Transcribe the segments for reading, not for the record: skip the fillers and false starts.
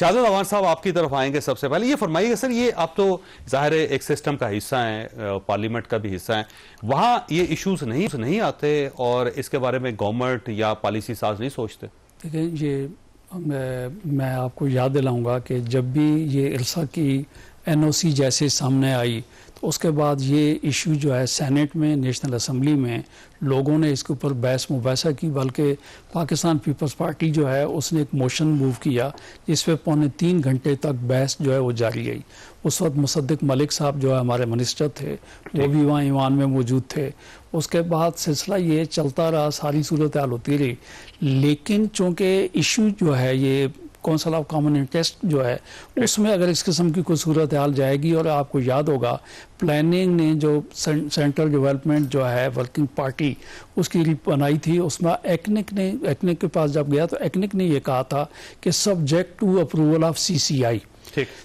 شہزاد عوان صاحب آپ کی طرف آئیں گے سب سے پہلے. یہ فرمائیے سر, یہ آپ تو ظاہر ہے ایک سسٹم کا حصہ ہیں, پارلیمنٹ کا بھی حصہ ہیں, وہاں یہ ایشوز نہیں آتے اور اس کے بارے میں گورنمنٹ یا پالیسی ساز نہیں سوچتے؟ دیکھیں, یہ میں آپ کو یاد دلاؤں گا کہ جب بھی یہ ارسا کی NOC جیسے سامنے آئی تو اس کے بعد یہ ایشو جو ہے سینٹ میں, نیشنل اسمبلی میں لوگوں نے اس کے اوپر بحث مباحثہ کی, بلکہ پاکستان پیپلز پارٹی جو ہے اس نے ایک موشن موو کیا جس پہ 3.25 گھنٹے تک بحث جو ہے وہ جاری رہی. اس وقت مصدق ملک صاحب جو ہے ہمارے منسٹر تھے, وہ بھی وہاں ایوان میں موجود تھے. اس کے بعد سلسلہ یہ چلتا رہا, ساری صورتحال ہوتی رہی, لیکن چونکہ ایشو جو ہے یہ کونسل آف کامن انٹرسٹ جو ہے اس میں اگر اس قسم کی کوئی صورتحال جائے گی, اور آپ کو یاد ہوگا پلاننگ نے جو سینٹرل ڈیولپمنٹ جو ہے ورکنگ پارٹی اس کی بنائی تھی, اس میں ایکنک کے پاس جب گیا تو ایکنک نے یہ کہا تھا کہ subject to approval of CCI.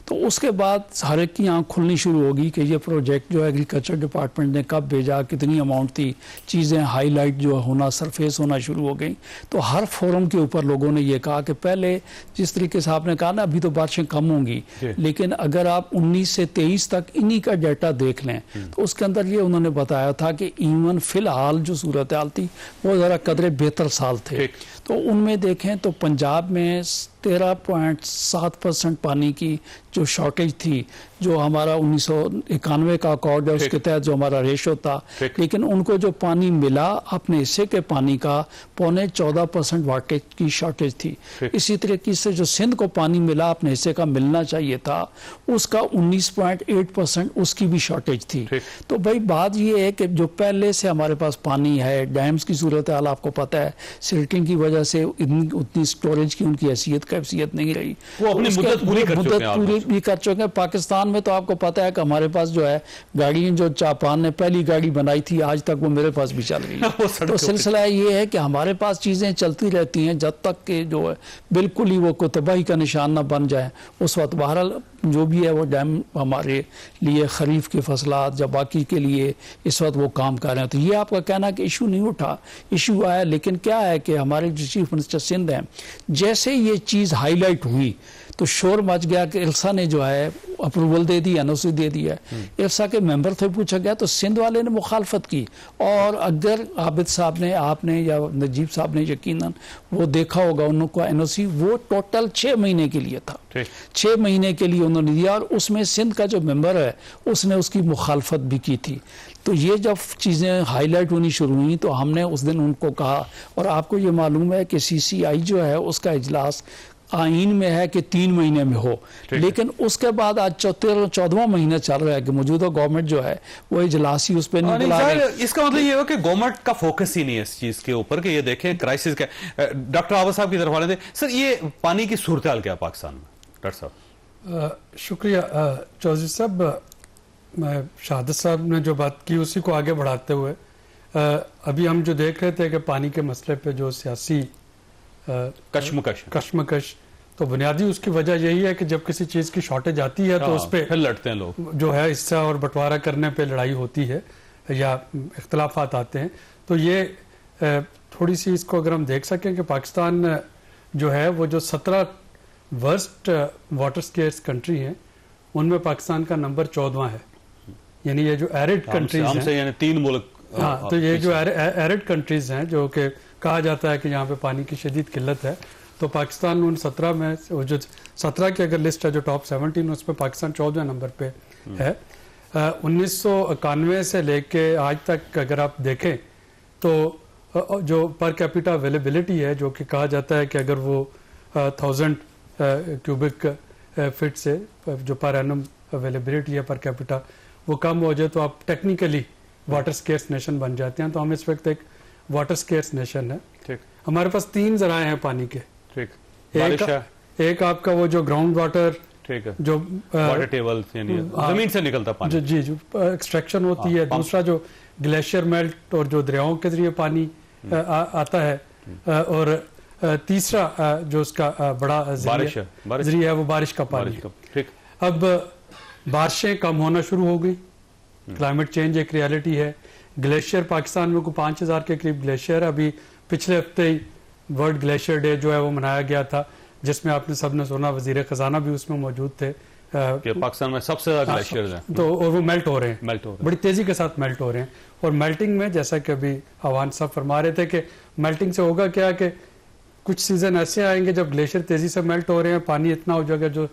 تو اس کے بعد ہر ایک کی آنکھ کھلنی شروع ہوگی کہ یہ پروجیکٹ جو ایگریکلچر ڈپارٹمنٹ نے کب بھیجا, کتنی اماؤنٹ تھی, چیزیں ہائی لائٹ جو ہونا, سرفیس ہونا شروع ہو گئی. تو ہر فورم کے اوپر لوگوں نے یہ کہا کہ پہلے جس طریقے سے آپ نے کہا نا ابھی تو بارشیں کم ہوں گی, لیکن اگر آپ 19 سے 23 تک انہی کا ڈیٹا دیکھ لیں تو اس کے اندر یہ انہوں نے بتایا تھا کہ ایون فی الحال جو صورتحال تھی وہ ذرا قدرے بہتر سال تھے. تو ان میں دیکھیں تو پنجاب میں 13.7% پانی کی جو شارٹیج تھی, جو ہمارا 1991 کا اکارڈ ہے اس کے تحت جو ہمارا ریشو تھا, لیکن ان کو جو پانی ملا اپنے حصے کے پانی کا 14.5% واٹر کی شارٹیج تھی. اسی طریقے سے جو سندھ کو پانی ملا اپنے حصے کا ملنا چاہیے تھا اس کا 19.8% اس کی بھی شارٹیج تھی. تو بھائی بات یہ ہے کہ جو پہلے سے ہمارے پاس پانی ہے, ڈیمز کی صورتحال آپ کو پتہ ہے, سلٹنگ کی وجہ سے اتنی سٹوریج کی ان کی حیثیت نہیں رہی, وہ اپنی مدت پوری بھی کر چکے ہیں. پاکستان میں تو آپ کو پتا ہے کہ ہمارے پاس جو ہے گاڑی, جو چاپان نے پہلی گاڑی بنائی تھی آج تک وہ میرے پاس بھی چل رہی ہے. تو سلسلہ یہ ہے کہ ہمارے پاس چیزیں چلتی رہتی ہیں جب تک کہ جو ہے بالکل ہی وہ تباہی کا نشان نہ بن جائے. اس وقت بہرحال جو بھی ہے وہ ڈیم ہمارے لیے خریف کے فصلات یا باقی کے لیے اس وقت وہ کام کر رہے ہیں. تو یہ آپ کا کہنا کہ ایشو نہیں اٹھا, ایشو آیا, لیکن کیا ہے کہ ہمارے جو چیف منسٹر سندھ ہیں جیسے یہ چیز ہائی لائٹ ہوئی تو شور مچ گیا کہ ارسا نے جو ہے اپروول دے دی, NOC دے دی ہے. ارسا کے ممبر سے پوچھا گیا تو سندھ والے نے مخالفت کی, اور اگر عابد صاحب نے, آپ نے یا نجیب صاحب نے یقیناً وہ دیکھا ہوگا ان کو NOC وہ ٹوٹل 6 مہینے کے لیے تھا, 6 مہینے کے لیے انہوں نے دیا, اور اس میں سندھ کا جو ممبر ہے اس نے اس کی مخالفت بھی کی تھی. تو یہ جب چیزیں ہائی لائٹ ہونی شروع ہوئی تو ہم نے اس دن ان کو کہا, اور آپ کو یہ معلوم ہے کہ CCI جو ہے اس کا اجلاس آئین میں ہے کہ 3 مہینے میں ہو, لیکن اس کے بعد آج 14واں مہینہ چل رہا ہے کہ موجودہ گورنمنٹ جو ہے وہ اجلاس ہی اس پہ نہیں بلا رہی. اس کا مطلب یہ ہو کہ گورنمنٹ کا فوکس ہی نہیں ہے اس چیز کے اوپر کہ یہ دیکھیں کرائسس کا. ڈاکٹر عابد صاحب کی طرف آنے دیں سر, یہ پانی کی صورتحال کیا پاکستان میں؟ ڈاکٹر صاحب. شکریہ چودھری صاحب. میں شہادت صاحب نے جو بات کی اسی کو آگے بڑھاتے ہوئے ابھی ہم جو دیکھ رہے تھے کہ پانی کے مسئلے پہ جو سیاسی کشمکش, تو بنیادی اس کی وجہ یہی ہے کہ جب کسی چیز کی شارٹیج آتی ہے تو اس پہ لڑتے ہیں لوگ, جو ہے حصہ اور بٹوارہ کرنے پہ لڑائی ہوتی ہے یا اختلافات آتے ہیں. تو یہ تھوڑی سی اس کو اگر ہم دیکھ سکیں کہ پاکستان جو ہے وہ جو 17 ورسٹ واٹر سکیئرس کنٹری ہیں ان میں پاکستان کا نمبر 14واں ہے. یعنی یہ جو ایرڈ کنٹریز ہیں, یعنی 3 ملک, ہاں, تو یہ جو ایرڈ کنٹریز ہیں جو کہ کہا جاتا ہے کہ یہاں پہ پانی کی شدید قلت ہے, تو پاکستان ان 17 میں جو 17 کی اگر لسٹ ہے جو ٹاپ 17 اس پہ پاکستان 14ویں نمبر پہ ہے. 1991 سے لے کے آج تک اگر آپ دیکھیں تو جو پر کیپیٹا اویلیبلٹی ہے جو کہ کہا جاتا ہے کہ اگر وہ 1000 کیوبک فٹ سے جو پر اینم اویلیبلٹی ہے پر کیپیٹا وہ کم ہو جائے تو آپ ٹیکنیکلی واٹر سکیئرس نیشن بن جاتے ہیں. تو ہم اس وقت ایک واٹر سکیئرس نیشن ہے. ہمارے پاس 3 ذرائع ہیں پانی کے. ایک آپ کا وہ جو گراؤنڈ واٹر, جو واٹر ٹیبل زمین سے نکلتا پانی, جی جو ایکسٹریکشن ہوتی ہے. دوسرا جو گلیشیئر میلٹ اور جو دریاؤں کے ذریعے پانی آتا ہے, اور تیسرا جو اس کا بڑا ذریعہ ہے وہ بارش کا پانی. اب بارشیں کم ہونا شروع ہو گئی, کلائمیٹ چینج ایک ریالٹی ہے. گلیشیئر پاکستان میں کوئی 5000 کے قریب گلیشیئر. ابھی پچھلے ہفتے ہی ورلڈ گلیشیئر ڈے جو ہے وہ منایا گیا تھا, جس میں آپ نے سب نے سنا وزیر خزانہ بھی اس میں موجود تھے کہ پاکستان میں سب سے زیادہ گلیشیئرز ہیں تو اور وہ میلٹ ہو رہے ہیں بڑی تیزی کے ساتھ میلٹ ہو رہے ہیں. اور میلٹنگ میں جیسا کہ ابھی آوان صاحب فرما رہے تھے کہ میلٹنگ سے ہوگا کیا کہ کچھ سیزن ایسے آئیں گے جب گلیشیئر تیزی سے میلٹ ہو رہے ہیں, پانی اتنا ہو جائے گا جو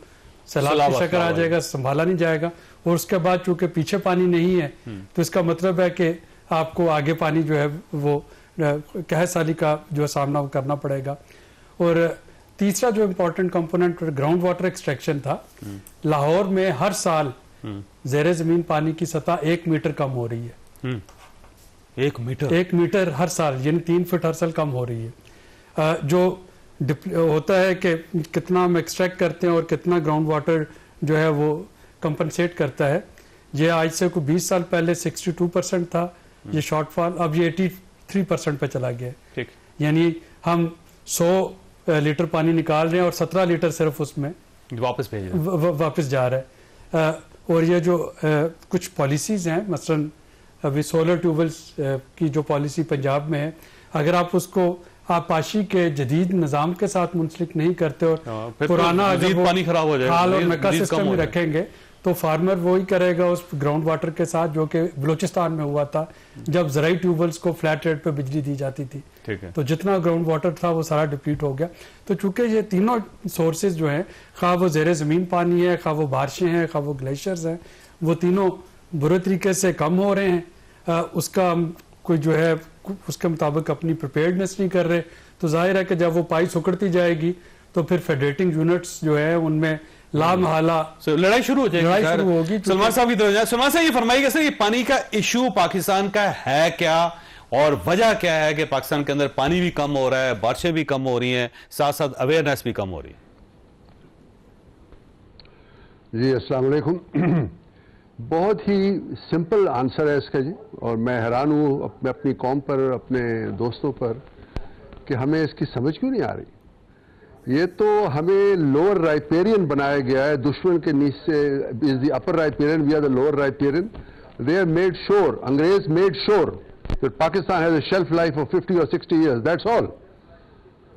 سیلاب کی شکل آ جائے گا, سنبھالا نہیں جائے گا. اور اس کے بعد چونکہ پیچھے پانی نہیں ہے تو اس کا مطلب ہے کہ آپ کو آگے پانی جو ہے وہ قحط سالی کا جو سامنا کرنا پڑے گا. اور تیسرا جو important component ground water extraction تھا. لاہور میں ہر سال زیر زمین پانی کی سطح 1 میٹر کم ہو رہی ہے. 1 میٹر ہر سال, یعنی 3 فٹ ہر سال کم ہو رہی ہے. جو ہوتا ہے کہ کتنا ہم ایکسٹریکٹ کرتے ہیں اور کتنا گراؤنڈ واٹر جو ہے وہ کمپنسیٹ کرتا ہے. یہ آج سے کوئی 20 سال پہلے 62% تھا یہ شارٹ فال, اب یہ 83% پہ چلا گیا ہے. یعنی ہم 100 لیٹر پانی نکال رہے ہیں اور 17 لیٹر صرف اس میں واپس جا رہا ہے. اور یہ جو کچھ پالیسیز ہیں, مثلا ابھی سولر ٹیوبلز کی جو پالیسی پنجاب میں ہے, اگر آپ اس کو آبپاشی کے جدید نظام کے ساتھ منسلک نہیں کرتے اور پرانا اگر وہ پانی خراب ہو جائے کھال اور میکا سسٹم میں رکھیں گے تو فارمر وہی کرے گا اس گراؤنڈ واٹر کے ساتھ جو کہ بلوچستان میں ہوا تھا جب زرعی ٹیوبلز کو فلیٹ ریٹ پہ بجلی دی جاتی تھی. تو جتنا گراؤنڈ واٹر تھا وہ سارا ڈپلیٹ ہو گیا. تو چونکہ یہ تینوں سورسز جو ہیں, خواہ وہ زیر زمین پانی ہے, خواہ وہ بارشیں ہیں, خواہ وہ گلیشیئرز ہیں, وہ تینوں برے طریقے سے کم ہو رہے ہیں. اس کا کوئی جو ہے اس کے مطابق اپنی پریپیئرڈنس نہیں کر رہے. تو ظاہر ہے کہ جب وہ پائی سکڑتی جائے گی تو پھر فیڈریٹنگ یونٹس جو ہے ان میں لا محالہ لڑائی شروع ہو جائے گی. سلمان صاحب سلمان صاحب یہ فرمائیے گا سر, یہ پانی کا ایشو پاکستان کا ہے کیا اور وجہ کیا ہے کہ پاکستان کے اندر پانی بھی کم ہو رہا ہے, بارشیں بھی کم ہو رہی ہیں, ساتھ ساتھ اویئرنیس بھی کم ہو رہی ہے؟ جی السلام علیکم. بہت ہی سمپل آنسر ہے اس کا جی, اور میں حیران ہوں اپنی قوم پر, اپنے دوستوں پر کہ ہمیں اس کی سمجھ کیوں نہیں آ رہی. یہ تو ہمیں لوور رائپیرین بنایا گیا ہے دشمن کے نیچے سے. Is the upper riparian, we are the lower riparian. They are made sure, انگریز میڈ شور that Pakistan has a shelf life of 50 or 60 years, that's all.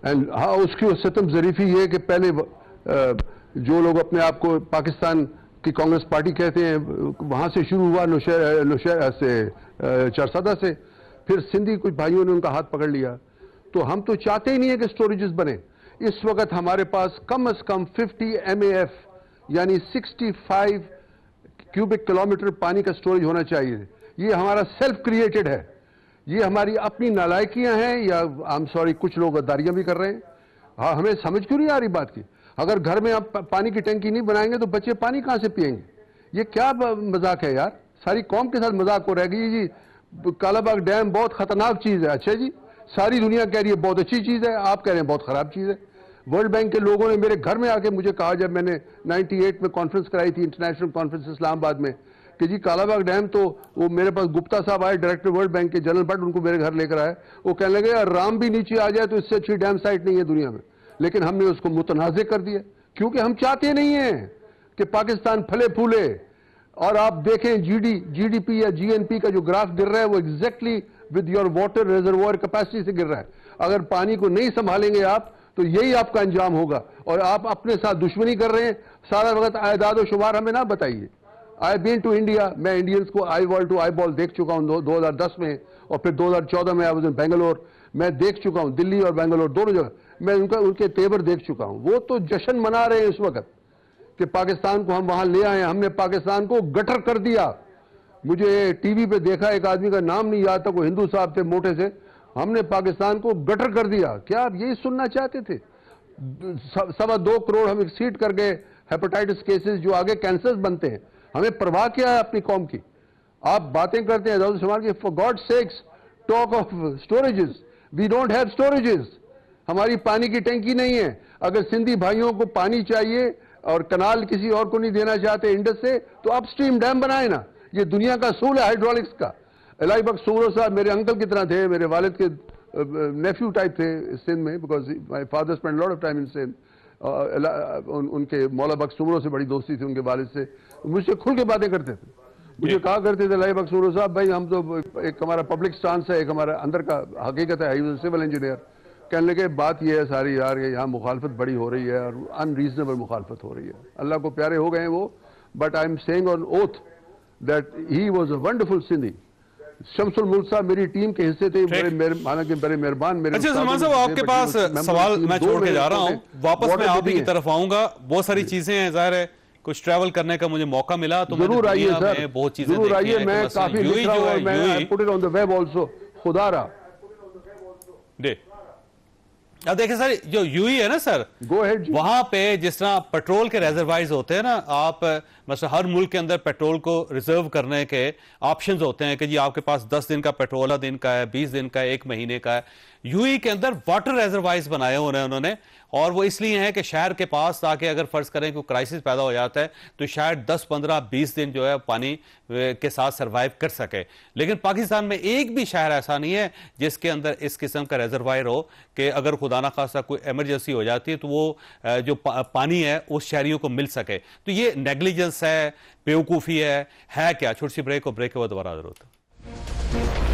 And اس کی ستم ظریفی یہ کہ پہلے جو لوگ اپنے آپ کو پاکستان کی کانگریس پارٹی کہتے ہیں وہاں سے شروع ہوا, نوشہر سے, چارسدہ سے, پھر سندھی کچھ بھائیوں نے ان کا ہاتھ پکڑ لیا. تو ہم تو چاہتے ہی نہیں ہیں کہ سٹوریجز بنے. اس وقت ہمارے پاس کم از کم 50 MAF یعنی 65 کیوبک کلومیٹر پانی کا سٹوریج ہونا چاہیے. یہ ہمارا سیلف کریٹڈ ہے. یہ ہماری اپنی نالائکیاں ہیں یا I'm sorry کچھ لوگ غداریاں بھی کر رہے ہیں. ہاں ہمیں سمجھ کیوں نہیں آ رہی بات کی. اگر گھر میں آپ پانی کی ٹینکی نہیں بنائیں گے تو بچے پانی کہاں سے پئیں گے. یہ کیا مذاق ہے یار, ساری قوم کے ساتھ مذاق ہو رہے گی. جی کالا باغ ڈیم بہت خطرناک چیز ہے. اچھا جی, ساری دنیا کہہ رہی ہے بہت اچھی چیز ہے, آپ کہہ رہے ہیں بہت خراب چیز ہے. ورلڈ بینک کے لوگوں نے میرے گھر میں آ کے مجھے کہا, جب میں نے 98 میں کانفرنس کرائی تھی, انٹرنیشنل کانفرنس اسلام آباد میں, کہ جی کالا باغ ڈیم تو وہ میرے پاس گپتا صاحب آئے, ڈائریکٹر ورلڈ بینک کے, جنرل بٹ ان کو میرے گھر لے کر آئے. وہ کہنے لگے یار رام بھی نیچے آ جائے تو اس سے اچھی ڈیم سائٹ نہیں ہے دنیا میں. لیکن ہم نے اس کو متنازع کر دیا کیونکہ ہم چاہتے نہیں ہیں کہ پاکستان پھلے پھولے. اور آپ دیکھیں جی ڈی پی یا GNP کا جو گراف گر رہا ہے وہ exactly with your water reservoir capacity سے گر رہا ہے. اگر پانی کو نہیں سنبھالیں گے آپ تو یہی آپ کا انجام ہوگا. اور آپ اپنے ساتھ دشمنی کر رہے ہیں سارا وقت. اعداد و شمار ہمیں نہ بتائیے. آئی بین ٹو انڈیا, میں انڈینس کو آئی وال ٹو آئی بال دیکھ چکا ہوں 2010 میں, اور پھر 2014 میں آئی واز ان بنگلور. میں دیکھ چکا ہوں دلی اور بنگلور دونوں جگہ. میں ان کے تیور دیکھ چکا ہوں. وہ تو جشن منا رہے ہیں اس وقت کہ پاکستان کو ہم وہاں لے آئے. ہم نے پاکستان کو گٹر کر دیا. مجھے ٹی وی پہ دیکھا, ایک آدمی کا نام نہیں یاد تھا, کوئی ہندو صاحب تھے موٹے سے, ہم نے پاکستان کو گٹر کر دیا. کیا آپ یہی سننا چاہتے تھے؟ 2.25 کروڑ ہم ایکسیڈ کر گئے ہیپاٹائٹس کیسز, جو آگے کینسرز بنتے ہیں. ہمیں پرواہ کیا ہے اپنی قوم کی؟ آپ باتیں کرتے ہیں اعزاز و شمار کی. For God sakes talk of storages. We don't have storages. ہماری پانی کی ٹینکی نہیں ہے. اگر سندھی بھائیوں کو پانی چاہیے اور کنال کسی اور کو نہیں دینا چاہتے انڈس سے, تو اپ اسٹریم ڈیم بنائے نا. یہ دنیا کا اصول ہے ہائیڈرولکس کا. الہی بخش سمرو صاحب میرے انکل کی طرح تھے, میرے والد کے نیفیو ٹائپ تھے سندھ میں, because my father spend lot of time in Sindh. ان کے مولا بخش سمرو سے بڑی دوستی تھی ان کے والد سے. مجھ سے کھل کے باتیں کرتے تھے. مجھے کہا کرتے تھے الہی بخش سمرو صاحب, بھائی ہم تو ایک ہمارا پبلک سٹانس ہے, ایک ہمارا اندر کا حقیقت ہے. ہی واز اے سول انجینئر. کہنے لگے بات یہ ہے ساری یار کہ یہاں مخالفت بڑی ہو رہی ہے اور ان ریزنیبل مخالفت ہو رہی ہے. اللہ کو پیارے ہو گئے ہیں وہ, but I am saying on oath that he was a wonderful Sindhi. Shams ul Mulk Sahib میری ٹیم کے حصے تھے, حالانکہ بڑے مہربان میرے. اچھا سلمان صاحب, آپ کے پاس سوال میں چھوڑ کے جا رہا ہوں, واپس میں آپ ہی کی طرف آؤں گا. بہت ساری چیزیں ہیں, ظاہر ہے کچھ ٹریول کرنے کا مجھے موقع ملا تو ضرور آئیے سر, بہت چیزیں ضرور آئیے. دیکھی میں ہیں. کافی لکھ رہا ہوں اور میں put it on the web also. خدا را اب دیکھیں سر, جو یو ای ہے نا سر, وہاں پہ جس طرح پیٹرول کے ریزروائرز ہوتے ہیں نا, آپ مثلا ہر ملک کے اندر پیٹرول کو ریزرو کرنے کے آپشنز ہوتے ہیں کہ جی آپ کے پاس 10 دن کا پیٹرول 10 دن کا ہے, 20 دن کا ہے, 1 مہینے کا ہے. یو ای کے اندر واٹر ریزروائرز بنائے ہوئے ہیں انہوں نے, اور وہ اس لیے ہیں کہ شہر کے پاس, تاکہ اگر فرض کریں کہ کرائسس پیدا ہو جاتا ہے تو شاید 10 15 20 دن جو ہے پانی کے ساتھ سروائیو کر سکے. لیکن پاکستان میں ایک بھی شہر ایسا نہیں ہے جس کے اندر اس قسم کا ریزروائر ہو کہ اگر خدا نہ خواستہ کوئی ایمرجنسی ہو جاتی ہے تو وہ جو پانی ہے اس شہریوں کو مل سکے. تو یہ نیگلیجنس ہے, بیوقوفی ہے کیا؟ چھوٹی سی بریک, اور بریک کے بعد دوبارہ حاضر ہوتا ہے.